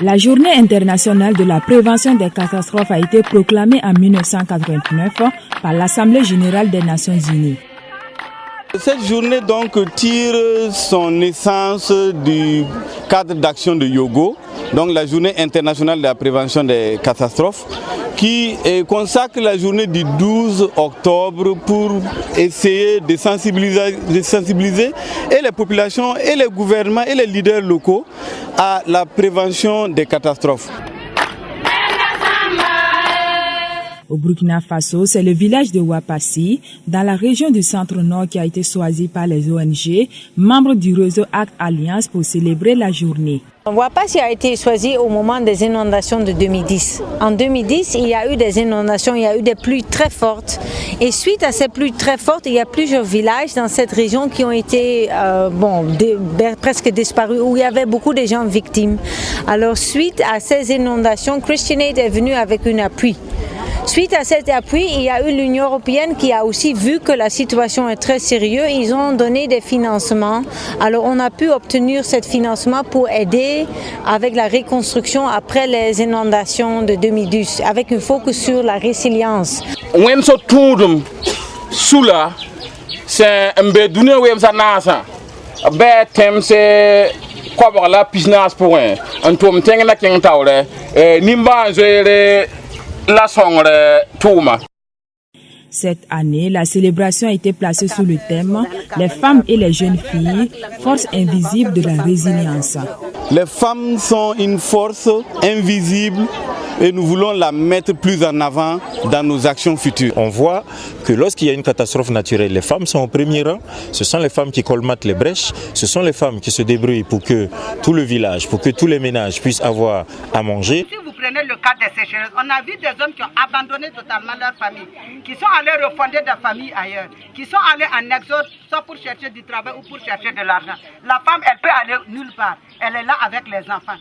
La journée internationale de la prévention des catastrophes a été proclamée en 1989 par l'Assemblée générale des Nations unies. Cette journée donc tire son essence du cadre d'action de Yogo, donc la journée internationale de la prévention des catastrophes, qui consacre la journée du 12 octobre pour essayer de sensibiliser et les populations, et les gouvernements, et les leaders locaux à la prévention des catastrophes. Au Burkina Faso, c'est le village de Wapassi, dans la région du centre-nord, qui a été choisi par les ONG, membres du réseau Act Alliance, pour célébrer la journée. Wapassi a été choisi au moment des inondations de 2010. En 2010, il y a eu des inondations, il y a eu des pluies très fortes. Et suite à ces pluies très fortes, il y a plusieurs villages dans cette région qui ont été presque disparus, où il y avait beaucoup de gens victimes. Alors suite à ces inondations, Christian Aid est venu avec un appui. Suite à cet appui, il y a eu l'Union européenne qui a aussi vu que la situation est très sérieuse. Ils ont donné des financements. Alors on a pu obtenir ce financement pour aider avec la reconstruction après les inondations de 2010, avec un focus sur la résilience. C'est un bédouné ou un thème c'est quoi la piscine pour un tour na kentaule nimba la song touma. Cette année, la célébration a été placée sous le thème « Les femmes et les jeunes filles, force invisible de la résilience ». Les femmes sont une force invisible et nous voulons la mettre plus en avant dans nos actions futures. On voit que lorsqu'il y a une catastrophe naturelle, les femmes sont au premier rang. Ce sont les femmes qui colmatent les brèches. Ce sont les femmes qui se débrouillent pour que tout le village, pour que tous les ménages puissent avoir à manger. Si vous prenez le cas des sécheresses, on a vu des hommes qui ont abandonné totalement leur famille, qui sont allés refonder des familles ailleurs, qui sont allés en exode, soit pour chercher du travail ou pour chercher de l'argent. La femme, elle peut aller nulle part. Elle est là avec les enfants.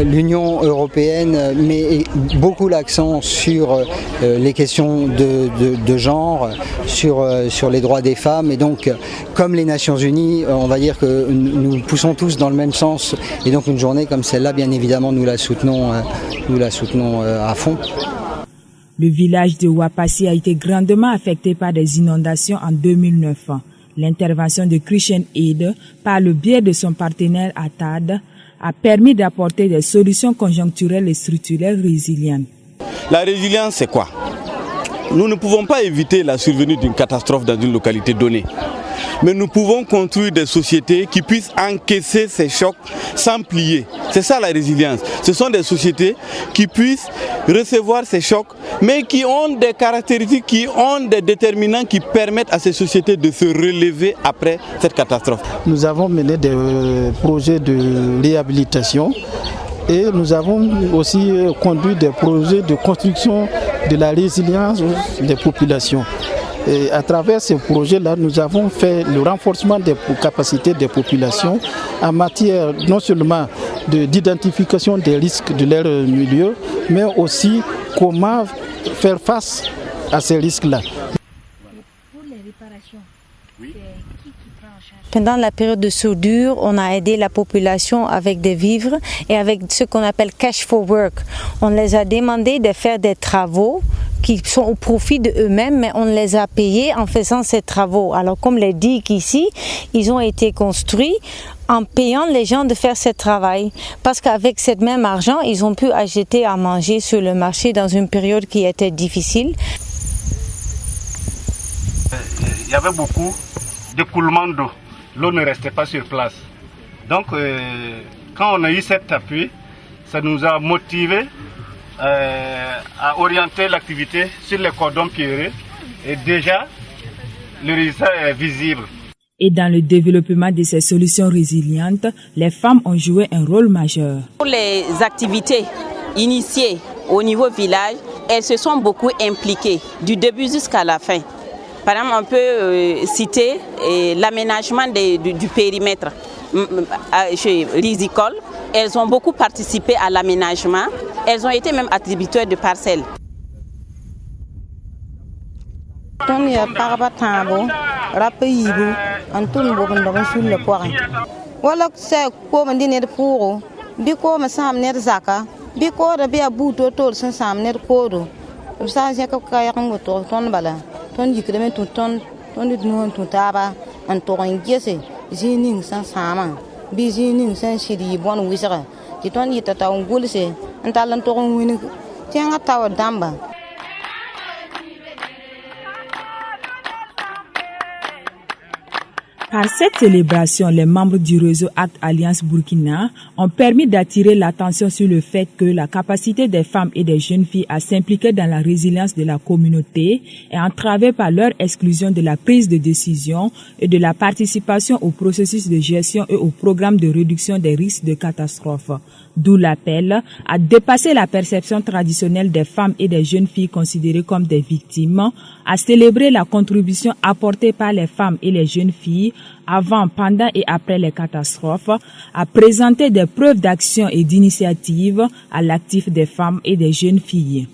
L'Union européenne met beaucoup l'accent sur les questions de genre, sur les droits des femmes. Et donc, comme les Nations Unies, on va dire que nous poussons tous dans le même sens. Et donc, une journée comme celle-là, bien évidemment, nous la soutenons à fond. Le village de Wapassi a été grandement affecté par des inondations en 2009. L'intervention de Christian Aid, par le biais de son partenaire ATAD, a permis d'apporter des solutions conjoncturelles et structurelles résilientes. La résilience, c'est quoi? Nous ne pouvons pas éviter la survenue d'une catastrophe dans une localité donnée. Mais nous pouvons construire des sociétés qui puissent encaisser ces chocs sans plier. C'est ça la résilience. Ce sont des sociétés qui puissent recevoir ces chocs, mais qui ont des caractéristiques, qui ont des déterminants qui permettent à ces sociétés de se relever après cette catastrophe. Nous avons mené des projets de réhabilitation et nous avons aussi conduit des projets de construction de la résilience des populations. Et à travers ces projets-là, nous avons fait le renforcement des capacités des populations en matière non seulement d'identification des risques de leur milieu, mais aussi comment faire face à ces risques-là. Pendant la période de soudure, on a aidé la population avec des vivres et avec ce qu'on appelle cash for work. On les a demandé de faire des travaux qui sont au profit d'eux-mêmes, mais on les a payés en faisant ces travaux. Alors comme les digues ici, ils ont été construits en payant les gens de faire ce travail. Parce qu'avec ce même argent, ils ont pu acheter à manger sur le marché dans une période qui était difficile. Il y avait beaucoup d'écoulement d'eau. L'eau ne restait pas sur place. Donc quand on a eu cet appui, ça nous a motivés à orienter l'activité sur les cordons pierreux et déjà le résultat est visible. Et dans le développement de ces solutions résilientes, les femmes ont joué un rôle majeur. Pour les activités initiées au niveau village, elles se sont beaucoup impliquées du début jusqu'à la fin. Par exemple, on peut citer l'aménagement du périmètre risicole. Elles ont beaucoup participé à l'aménagement. Elles ont été même attributeurs de parcelles. biko ma sam ner zaka biko da biya buto to san sam ner kodo sa je ka ka ya ngo to ton bala ton yikre men ton dit no ton taba an to ngese jining san sama bi jining san shiri bon wisara ti ton yita ta ngulse an talan to ngwini tianga taw damba. Par cette célébration, les membres du réseau Acte Alliance Burkina ont permis d'attirer l'attention sur le fait que la capacité des femmes et des jeunes filles à s'impliquer dans la résilience de la communauté est entravée par leur exclusion de la prise de décision et de la participation au processus de gestion et au programme de réduction des risques de catastrophe. D'où l'appel à dépasser la perception traditionnelle des femmes et des jeunes filles considérées comme des victimes, à célébrer la contribution apportée par les femmes et les jeunes filles avant, pendant et après les catastrophes, à présenter des preuves d'action et d'initiative à l'actif des femmes et des jeunes filles.